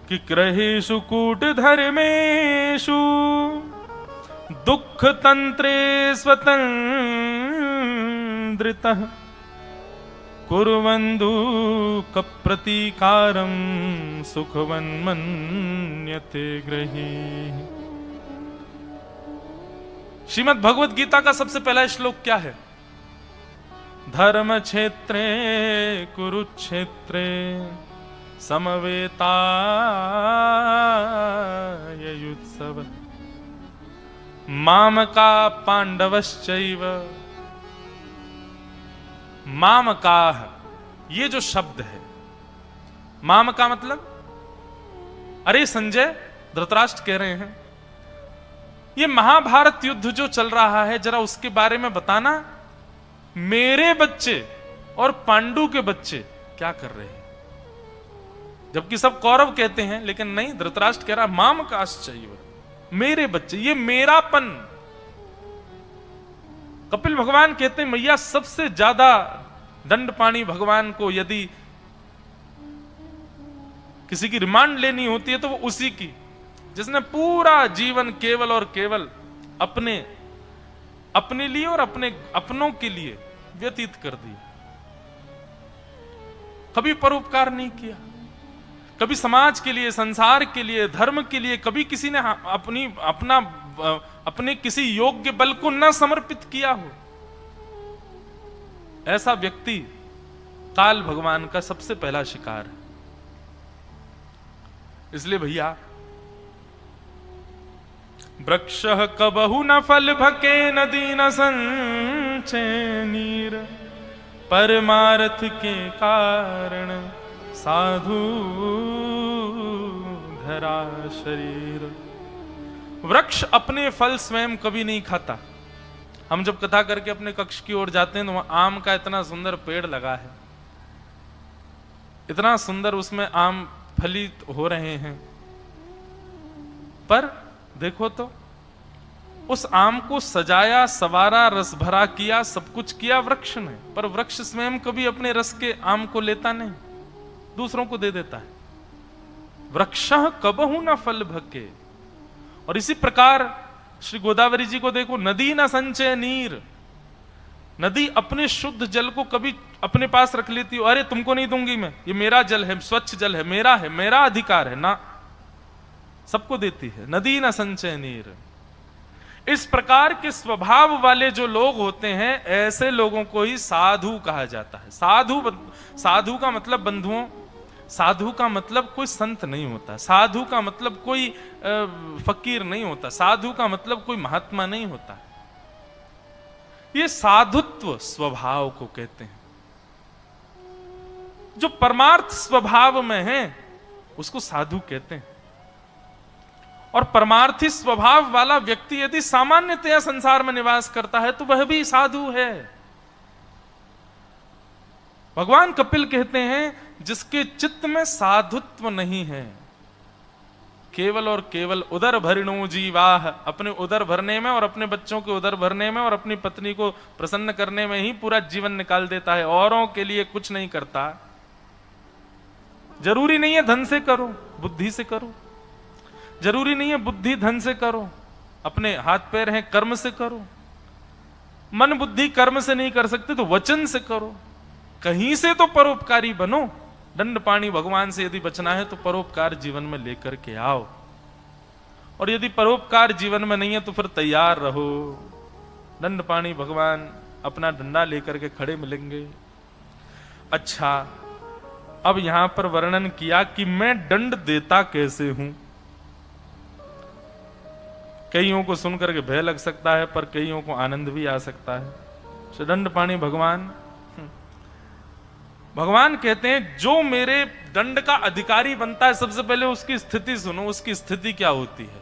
कि ग्रहेषु कूट धर्मेषु दुख तंत्रे स्वतंत्रितः कुर्वन्तु कप्रतीकारं सुखवन्मन्यते ग्रही। श्रीमद् भगवद गीता का सबसे पहला श्लोक क्या है? धर्म क्षेत्रे कुरुक्षेत्रे समवेतायुत्सव मामका पांडवश्चैव। मामका, ये जो शब्द है, मामका मतलब, अरे संजय, धृतराष्ट्र कह रहे हैं, ये महाभारत युद्ध जो चल रहा है जरा उसके बारे में बताना। मेरे बच्चे और पांडु के बच्चे क्या कर रहे हैं? जबकि सब कौरव कहते हैं, लेकिन नहीं, धृतराष्ट्र कह रहा मामकाश्चैव, मेरे बच्चे, ये मेरापन। कपिल भगवान कहते हैं, मैया सबसे ज्यादा दंडपाणी भगवान को यदि किसी की रिमांड लेनी होती है तो वो उसी की, जिसने पूरा जीवन केवल और केवल अपने लिए और अपनों के लिए व्यतीत कर दिया। कभी परोपकार नहीं किया, कभी समाज के लिए, संसार के लिए, धर्म के लिए कभी किसी ने अपने किसी योग्य बल को न समर्पित किया हो। ऐसा व्यक्ति काल भगवान का सबसे पहला शिकार है। इसलिए भैया, वृक्ष कबहु न फल भके, नदी न संचय नीर, परमार्थ के कारण साधु धरा शरीर। वृक्ष अपने फल स्वयं कभी नहीं खाता। हम जब कथा करके अपने कक्ष की ओर जाते हैं तो वहां आम का इतना सुंदर पेड़ लगा है, इतना सुंदर उसमें आम फलित हो रहे हैं, पर देखो तो उस आम को सजाया, सवारा, रस भरा किया, सब कुछ किया वृक्ष ने, पर वृक्ष स्वयं कभी अपने रस के आम को लेता नहीं, दूसरों को दे देता है। वृक्षः कबहु न फल भके। और इसी प्रकार श्री गोदावरी जी को देखो, नदी न संचय नीर। नदी अपने शुद्ध जल को कभी अपने पास रख लेती हो, अरे तुमको नहीं दूंगी मैं, ये मेरा जल है, स्वच्छ जल है, मेरा अधिकार है ना, सबको देती है। नदी न संचय नीर। इस प्रकार के स्वभाव वाले जो लोग होते हैं, ऐसे लोगों को ही साधु कहा जाता है। साधु का मतलब बंधुओं, साधु का मतलब कोई संत नहीं होता, साधु का मतलब कोई फकीर नहीं होता, साधु का मतलब कोई महात्मा नहीं होता। ये साधुत्व स्वभाव को कहते हैं। जो परमार्थ स्वभाव में है उसको साधु कहते हैं। और परमार्थी स्वभाव वाला व्यक्ति यदि सामान्यतया संसार में निवास करता है तो वह भी साधु है। भगवान कपिल कहते हैं, जिसके चित्त में साधुत्व नहीं है, केवल और केवल उदर भरिणो जीवाह, अपने उदर भरने में और अपने बच्चों के उदर भरने में और अपनी पत्नी को प्रसन्न करने में ही पूरा जीवन निकाल देता है, औरों के लिए कुछ नहीं करता। जरूरी नहीं है धन से करो, बुद्धि से करो। जरूरी नहीं है बुद्धि धन से करो, अपने हाथ पैर हैं कर्म से करो। मन बुद्धि कर्म से नहीं कर सकते तो वचन से करो। कहीं से तो परोपकारी बनो। दंड पाणी भगवान से यदि बचना है तो परोपकार जीवन में लेकर के आओ, और यदि परोपकार जीवन में नहीं है तो फिर तैयार रहो, दंड पाणी भगवान अपना डंडा लेकर के खड़े मिलेंगे। अच्छा, अब यहां पर वर्णन किया कि मैं दंड देता कैसे हूं। कईयों को सुनकर के भय लग सकता है, पर कईयों को आनंद भी आ सकता है। दंड पाणी भगवान कहते हैं जो मेरे दंड का अधिकारी बनता है, सबसे पहले उसकी स्थिति सुनो। उसकी स्थिति क्या होती है?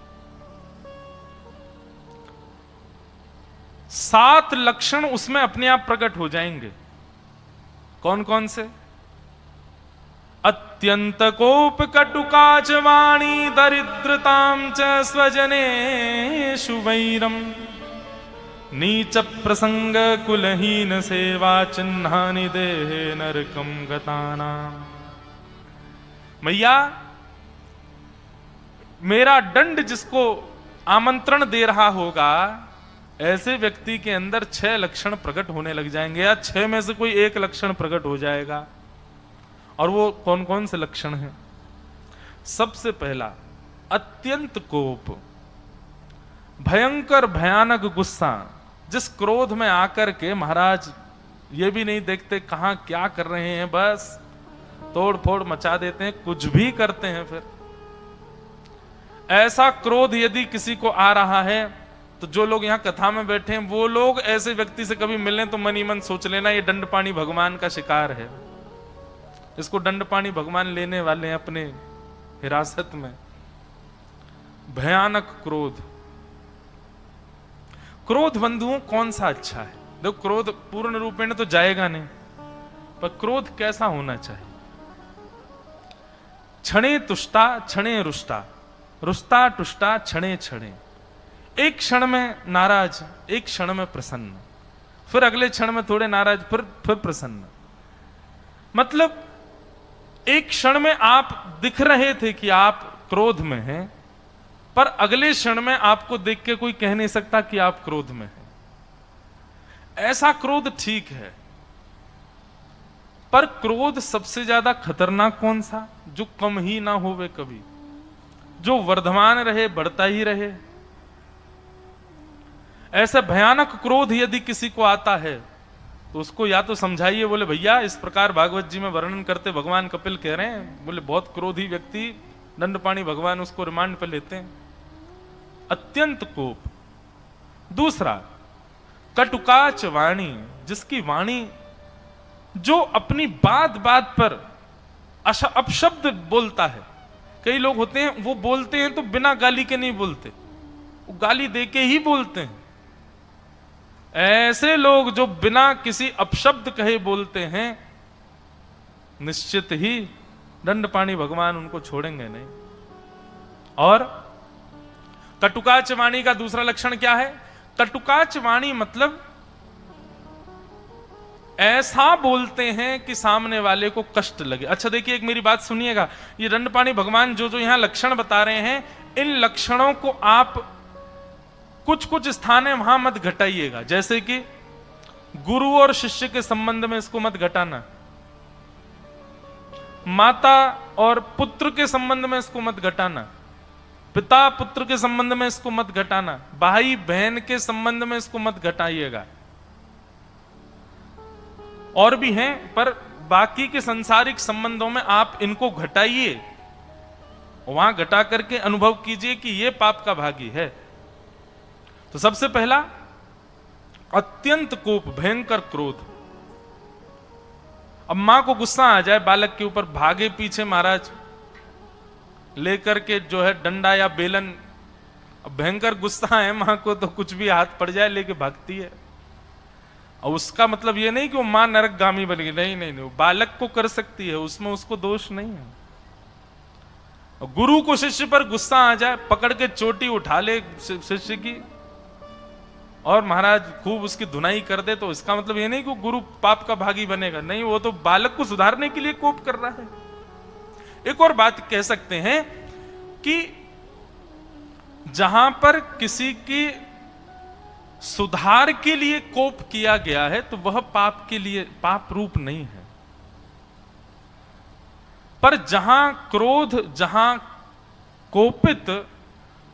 7 लक्षण उसमें अपने आप प्रकट हो जाएंगे। कौन कौन से? अत्यंत कोप कटुकाच वाणी दरिद्रताम च स्वजनेषु वैरम नीच प्रसंग कुलहीन सेवा चिन्हानि देहे नरकम गताना। मैया, मेरा दंड जिसको आमंत्रण दे रहा होगा, ऐसे व्यक्ति के अंदर 6 लक्षण प्रकट होने लग जाएंगे, या 6 में से कोई एक लक्षण प्रकट हो जाएगा। और वो कौन कौन से लक्षण हैं? सबसे पहला, अत्यंत कोप, भयंकर भयानक गुस्सा। जिस क्रोध में आकर के महाराज ये भी नहीं देखते कहां क्या कर रहे हैं, बस तोड़ फोड़ मचा देते हैं, कुछ भी करते हैं। फिर ऐसा क्रोध यदि किसी को आ रहा है तो जो लोग यहां कथा में बैठे हैं वो लोग ऐसे व्यक्ति से कभी मिलने तो मन ही मन सोच लेना ये दंड पाणी भगवान का शिकार है। इसको दंड पाणी भगवान लेने वाले हैं अपने हिरासत में। भयानक क्रोध। क्रोध बंधुओं कौन सा अच्छा है? देखो, क्रोध पूर्ण रूपेण तो जाएगा नहीं, पर क्रोध कैसा होना चाहिए? क्षणे तुष्टा क्षणे रुष्टा, रुष्टा टुष्टा क्षणे क्षणे। एक क्षण में नाराज, एक क्षण में प्रसन्न, फिर अगले क्षण में थोड़े नाराज, फिर प्रसन्न। मतलब एक क्षण में आप दिख रहे थे कि आप क्रोध में हैं, पर अगले क्षण में आपको देख के कोई कह नहीं सकता कि आप क्रोध में हैं। ऐसा क्रोध ठीक है, पर क्रोध सबसे ज्यादा खतरनाक कौन सा? जो कम ही ना होवे कभी, जो वर्धमान रहे, बढ़ता ही रहे। ऐसा भयानक क्रोध यदि किसी को आता है तो उसको या तो समझाइए, बोले भैया इस प्रकार भागवत जी में वर्णन करते भगवान कपिल कह रहे हैं, बोले बहुत क्रोधी व्यक्ति, दंड पाणी भगवान उसको रिमांड पे लेते हैं। अत्यंत कोप। दूसरा, कटुकाच वाणी, जिसकी वाणी जो अपनी बात बात पर अपशब्द बोलता है। कई लोग होते हैं वो बोलते हैं तो बिना गाली के नहीं बोलते, वो गाली देके ही बोलते हैं। ऐसे लोग जो बिना किसी अपशब्द कहे बोलते हैं, निश्चित ही दंड पाणी भगवान उनको छोड़ेंगे नहीं। और कटुकाच वाणी का दूसरा लक्षण क्या है? कटुकाच वाणी मतलब ऐसा बोलते हैं कि सामने वाले को कष्ट लगे। अच्छा देखिए, एक मेरी बात सुनिएगा, ये दंड पाणी भगवान जो जो यहां लक्षण बता रहे हैं, इन लक्षणों को आप कुछ कुछ स्थान है वहां मत घटाइएगा। जैसे कि गुरु और शिष्य के संबंध में इसको मत घटाना, माता और पुत्र के संबंध में इसको मत घटाना, पिता पुत्र के संबंध में इसको मत घटाना, भाई बहन के संबंध में इसको मत घटाइएगा। और भी हैं, पर बाकी के सांसारिक संबंधों में आप इनको घटाइए, वहां घटा करके अनुभव कीजिए कि ये पाप का भागी है। तो सबसे पहला, अत्यंत कोप, भयंकर क्रोध। अब मां को गुस्सा आ जाए बालक के ऊपर, भागे पीछे महाराज लेकर के जो है डंडा या बेलन। अब भयंकर गुस्सा है मां को तो कुछ भी हाथ पड़ जाए लेके भागती है। और उसका मतलब ये नहीं कि वो मां नरकगामी बन गई, नहीं नहीं नहीं, बालक को कर सकती है, उसमें उसको दोष नहीं है। गुरु को शिष्य पर गुस्सा आ जाए, पकड़ के चोटी उठा ले शिष्य की और महाराज खूब उसकी धुनाई कर दे, तो इसका मतलब ये नहीं कि गुरु पाप का भागी बनेगा, नहीं, वो तो बालक को सुधारने के लिए कोप कर रहा है। एक और बात कह सकते हैं कि जहां पर किसी की सुधार के लिए कोप किया गया है तो वह पाप के लिए पाप रूप नहीं है, पर जहां क्रोध, जहां कोपित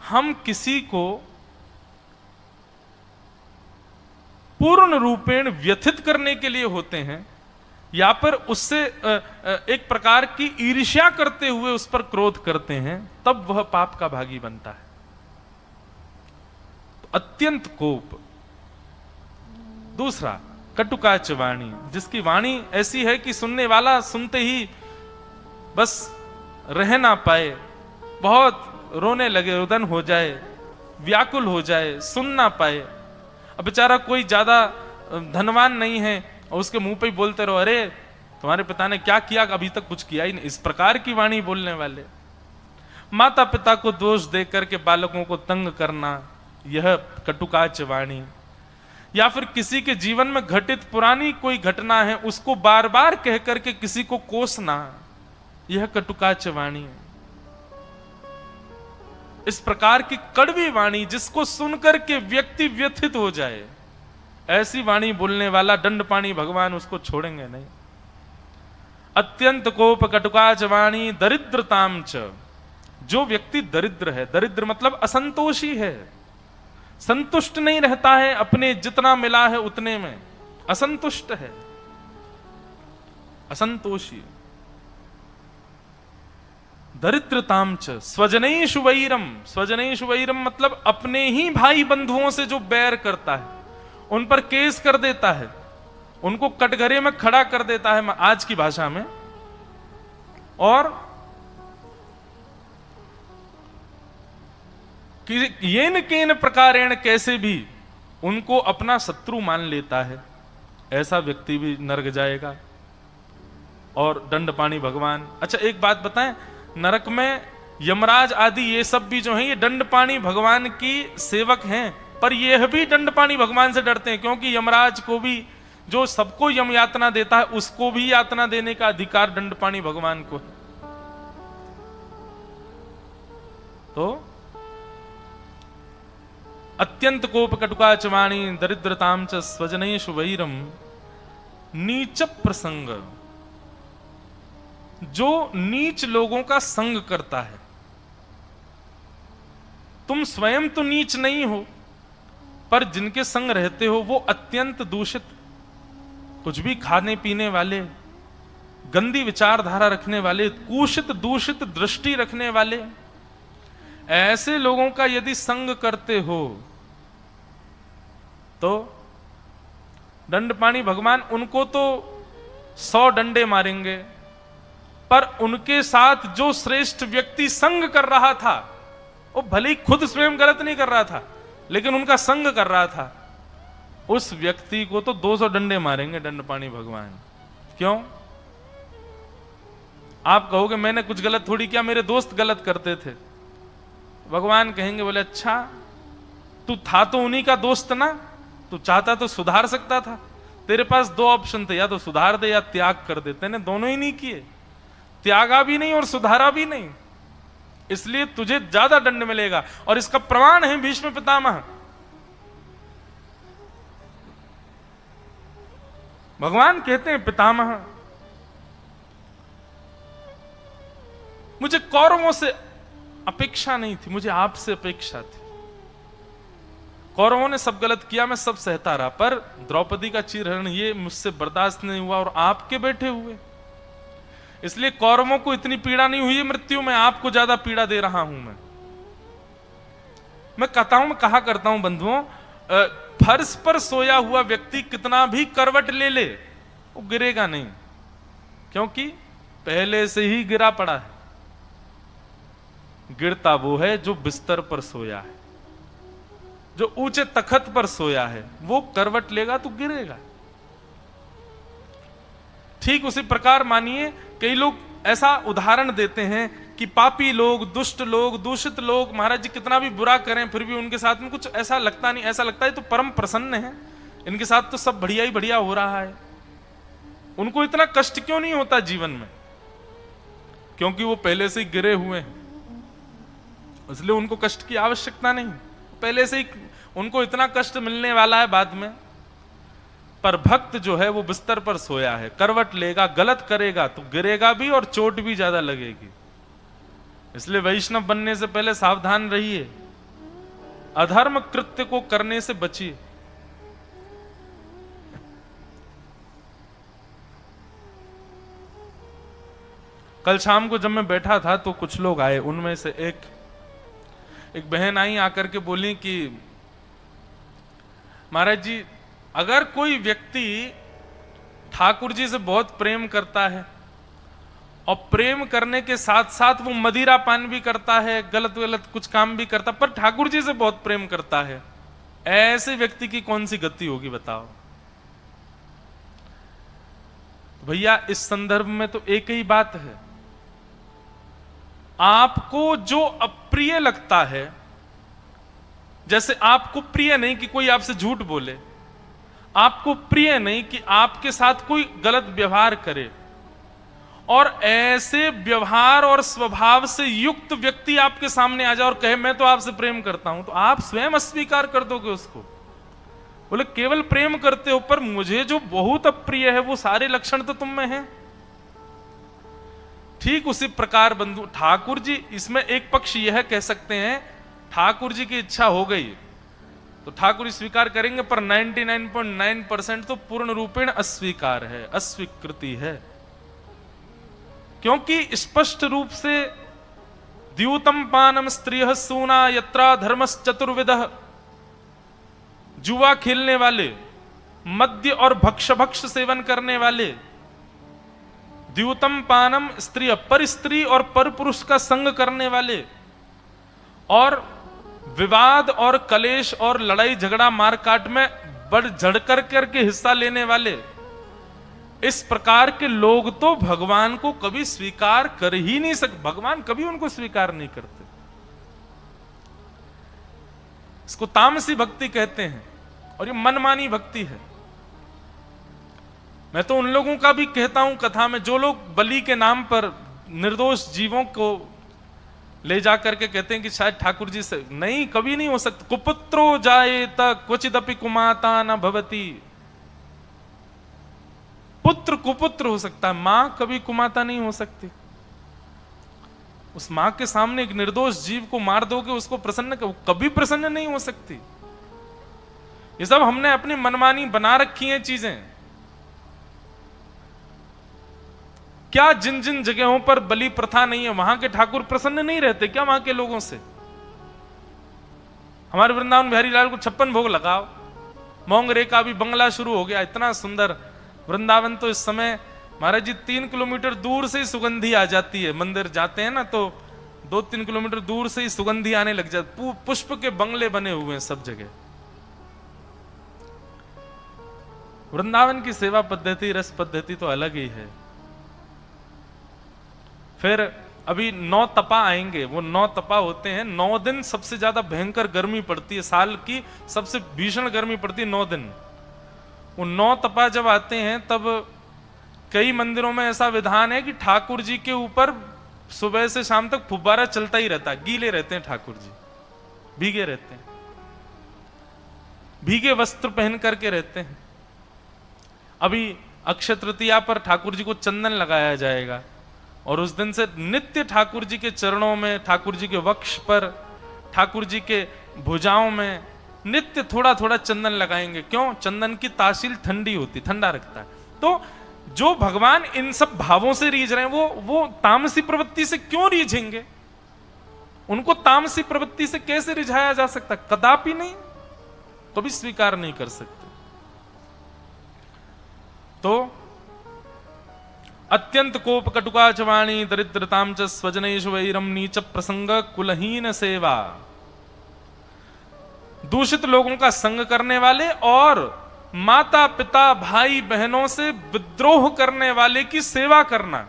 हम किसी को पूर्ण रूपेण व्यथित करने के लिए होते हैं या पर उससे एक प्रकार की ईर्ष्या करते हुए उस पर क्रोध करते हैं, तब वह पाप का भागी बनता है। तो अत्यंत कोप। दूसरा, कटुकाच वाणी, जिसकी वाणी ऐसी है कि सुनने वाला सुनते ही बस रह ना पाए, बहुत रोने लगे, रुदन हो जाए, व्याकुल हो जाए, सुन ना पाए। अब बेचारा कोई ज्यादा धनवान नहीं है और उसके मुंह पे ही बोलते रहो, अरे तुम्हारे पिता ने क्या किया, अभी तक कुछ किया ही नहीं, इस प्रकार की वाणी बोलने वाले। माता पिता को दोष दे करके बालकों को तंग करना, यह कटुकाच वाणी। या फिर किसी के जीवन में घटित पुरानी कोई घटना है उसको बार बार कह करके किसी को कोसना, यह कटुकाच वाणी है। इस प्रकार की कड़वी वाणी जिसको सुनकर के व्यक्ति व्यथित हो जाए, ऐसी वाणी बोलने वाला दंडपाणी भगवान उसको छोड़ेंगे नहीं। अत्यंत कोप कटुकाच वाणी दरिद्रताम च, जो व्यक्ति दरिद्र है, दरिद्र मतलब असंतोषी है, संतुष्ट नहीं रहता है, अपने जितना मिला है उतने में असंतुष्ट है, असंतोषी। दरिद्रताम च स्वजनेषु वैरम, स्वजनेषु वैरम मतलब अपने ही भाई बंधुओं से जो बैर करता है, उन पर केस कर देता है, उनको कटघरे में खड़ा कर देता है आज की भाषा में, और येन केन प्रकारेण कैसे भी उनको अपना शत्रु मान लेता है, ऐसा व्यक्ति भी नरक जाएगा। और दंडपाणी भगवान, अच्छा एक बात बताएं, नरक में यमराज आदि ये सब भी जो हैं ये दंडपाणी भगवान की सेवक हैं, पर यह भी दंडपाणी भगवान से डरते हैं, क्योंकि यमराज को भी, जो सबको यम यातना देता है, उसको भी यातना देने का अधिकार दंडपाणी भगवान को है। तो अत्यंत कोप कटुकाच वाणी दरिद्रताम च स्वजनेषु वैरम, नीच प्रसंग, जो नीच लोगों का संग करता है। तुम स्वयं तो नीच नहीं हो, पर जिनके संग रहते हो वो अत्यंत दूषित, कुछ भी खाने पीने वाले, गंदी विचारधारा रखने वाले, कुशित दूषित दृष्टि रखने वाले, ऐसे लोगों का यदि संग करते हो तो दंडपाणी भगवान उनको तो 100 डंडे मारेंगे, पर उनके साथ जो श्रेष्ठ व्यक्ति संग कर रहा था, वो भले ही खुद स्वयं गलत नहीं कर रहा था, लेकिन उनका संग कर रहा था, उस व्यक्ति को तो 200 डंडे मारेंगे दंडपाणी भगवान। क्यों? आप कहोगे मैंने कुछ गलत थोड़ी किया, मेरे दोस्त गलत करते थे। भगवान कहेंगे, बोले अच्छा तू था तो उन्हीं का दोस्त ना, तू चाहता तो सुधार सकता था, तेरे पास 2 ऑप्शन थे, या तो सुधार दे या त्याग कर दे, तेने दोनों ही नहीं किए, त्यागा भी नहीं और सुधारा भी नहीं, इसलिए तुझे ज्यादा दंड मिलेगा। और इसका प्रमाण है भीष्म पितामह। भगवान कहते हैं, पितामह मुझे कौरवों से अपेक्षा नहीं थी, मुझे आपसे अपेक्षा थी। कौरवों ने सब गलत किया, मैं सब सहता रहा, पर द्रौपदी का चीरहरण ये मुझसे बर्दाश्त नहीं हुआ, और आपके बैठे हुए, इसलिए कौरवों को इतनी पीड़ा नहीं हुई मृत्यु में, आपको ज्यादा पीड़ा दे रहा हूं मैं कथाओं में कहा करता हूं बंधुओं, फर्श पर सोया हुआ व्यक्ति कितना भी करवट ले ले वो गिरेगा नहीं, क्योंकि पहले से ही गिरा पड़ा है। गिरता वो है जो बिस्तर पर सोया है, जो ऊंचे तखत पर सोया है, वो करवट लेगा तो गिरेगा। ठीक उसी प्रकार मानिए, कई लोग ऐसा उदाहरण देते हैं कि पापी लोग, दुष्ट लोग, दूषित लोग महाराज जी कितना भी बुरा करें फिर भी उनके साथ में कुछ ऐसा लगता नहीं, ऐसा लगता है तो परम प्रसन्न है, इनके साथ तो सब बढ़िया ही बढ़िया हो रहा है। उनको इतना कष्ट क्यों नहीं होता जीवन में? क्योंकि वो पहले से ही गिरे हुए हैं, इसलिए उनको कष्ट की आवश्यकता नहीं, पहले से ही उनको इतना कष्ट मिलने वाला है बाद में। पर भक्त जो है वो बिस्तर पर सोया है, करवट लेगा, गलत करेगा तो गिरेगा भी और चोट भी ज्यादा लगेगी। इसलिए वैष्णव बनने से पहले सावधान रहिए, अधर्म कृत्य को करने से बचिए। कल शाम को जब मैं बैठा था तो कुछ लोग आए, उनमें से एक बहन आई, आकर के बोली कि महाराज जी अगर कोई व्यक्ति ठाकुर जी से बहुत प्रेम करता है और प्रेम करने के साथ साथ वो मदिरा पान भी करता है, गलत गलत कुछ काम भी करता, पर ठाकुर जी से बहुत प्रेम करता है, ऐसे व्यक्ति की कौन सी गति होगी बताओ? भैया इस संदर्भ में तो एक ही बात है, आपको जो अप्रिय लगता है, जैसे आपको प्रिय नहीं कि कोई आपसे झूठ बोले, आपको प्रिय नहीं कि आपके साथ कोई गलत व्यवहार करे, और ऐसे व्यवहार और स्वभाव से युक्त व्यक्ति आपके सामने आ जाए और कहे मैं तो आपसे प्रेम करता हूं, तो आप स्वयं अस्वीकार कर दोगे उसको? बोले केवल प्रेम करते हो, पर मुझे जो बहुत अप्रिय है वो सारे लक्षण तो तुम में हैं। ठीक उसी प्रकार बंधु ठाकुर जी, इसमें एक पक्ष यह कह सकते हैं ठाकुर जी की इच्छा हो गई तो ठाकुर जी स्वीकार करेंगे, पर 99.9% तो पूर्ण रूपेण अस्वीकार है, अस्वीकृति है। क्योंकि स्पष्ट रूप से द्यूतम पानम स्त्रियः सूना यत्रा धर्मश्चतुर्विधः, जुआ खेलने वाले, मद्य और भक्ष सेवन करने वाले, द्यूतम पानम स्त्रिय पर स्त्री और पर पुरुष का संग करने वाले, और विवाद और कलेश और लड़ाई झगड़ा मारकाट में बढ़ चढ़ करके हिस्सा लेने वाले, इस प्रकार के लोग तो भगवान को कभी स्वीकार कर ही नहीं सकते, भगवान कभी उनको स्वीकार नहीं करते। इसको तामसी भक्ति कहते हैं और ये मनमानी भक्ति है। मैं तो उन लोगों का भी कहता हूं कथा में, जो लोग बलि के नाम पर निर्दोष जीवों को ले जाकर के कहते हैं कि शायद ठाकुर जी से, नहीं, कभी नहीं हो सकता। कुपुत्रो जायेत क्वचिदपि कुमाता न भवति, पुत्र कुपुत्र हो सकता है, मां कभी कुमाता नहीं हो सकती। उस मां के सामने एक निर्दोष जीव को मार दोगे, उसको प्रसन्न कभी प्रसन्न नहीं हो सकती। ये सब हमने अपनी मनमानी बना रखी हैं चीजें। क्या जिन जिन जगहों पर बलि प्रथा नहीं है वहां के ठाकुर प्रसन्न नहीं रहते क्या वहां के लोगों से? हमारे वृंदावन बिहारी लाल को 56 भोग लगाओ, मोंगरे का भी बंगला शुरू हो गया, इतना सुंदर वृंदावन। तो इस समय महाराज जी 3 किलोमीटर दूर से ही सुगंधी आ जाती है, मंदिर जाते हैं ना तो 2-3 किलोमीटर दूर से ही सुगंधी आने लग जाती, पुष्प के बंगले बने हुए हैं सब जगह। वृंदावन की सेवा पद्धति, रस पद्धति तो अलग ही है। फिर अभी 9 तपा आएंगे, वो 9 तपा होते हैं, 9 दिन सबसे ज्यादा भयंकर गर्मी पड़ती है, साल की सबसे भीषण गर्मी पड़ती है 9 दिन। वो 9 तपा जब आते हैं तब कई मंदिरों में ऐसा विधान है कि ठाकुर जी के ऊपर सुबह से शाम तक फुब्बारा चलता ही रहता है, गीले रहते हैं ठाकुर जी, भीगे रहते हैं, भीगे वस्त्र पहन करके रहते हैं। अभी अक्षय तृतीया पर ठाकुर जी को चंदन लगाया जाएगा और उस दिन से नित्य ठाकुर जी के चरणों में, ठाकुर जी के वक्ष पर, ठाकुर जी के भुजाओं में नित्य थोड़ा थोड़ा चंदन लगाएंगे। क्यों? चंदन की तासील ठंडी होती, ठंडा रखता है। तो जो भगवान इन सब भावों से रीझ रहे हैं वो तामसी प्रवृत्ति से क्यों रीझेंगे? उनको तामसी प्रवृत्ति से कैसे रिझाया जा सकता? कदापि नहीं, कभी स्वीकार नहीं कर सकते। तो अत्यंत कोप कटुका च वाणी दरिद्रताम च स्वजनेषु वैरम नीच प्रसंग कुलहीन सेवा, दूषित लोगों का संग करने वाले और माता पिता भाई बहनों से विद्रोह करने वाले की सेवा करना,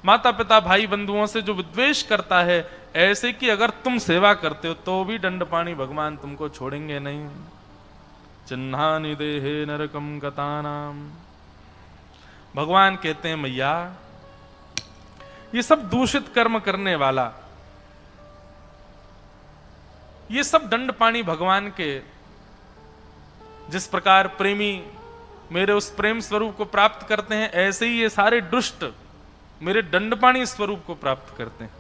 माता पिता भाई बंधुओं से जो विद्वेष करता है, ऐसे कि अगर तुम सेवा करते हो तो भी दंडपाणी भगवान तुमको छोड़ेंगे नहीं। चिन्हानि देहे नरकम गतानाम। भगवान कहते हैं मैया, ये सब दूषित कर्म करने वाला, ये सब दंडपाणी भगवान के, जिस प्रकार प्रेमी मेरे उस प्रेम स्वरूप को प्राप्त करते हैं, ऐसे ही ये सारे दुष्ट मेरे दंडपाणी स्वरूप को प्राप्त करते हैं।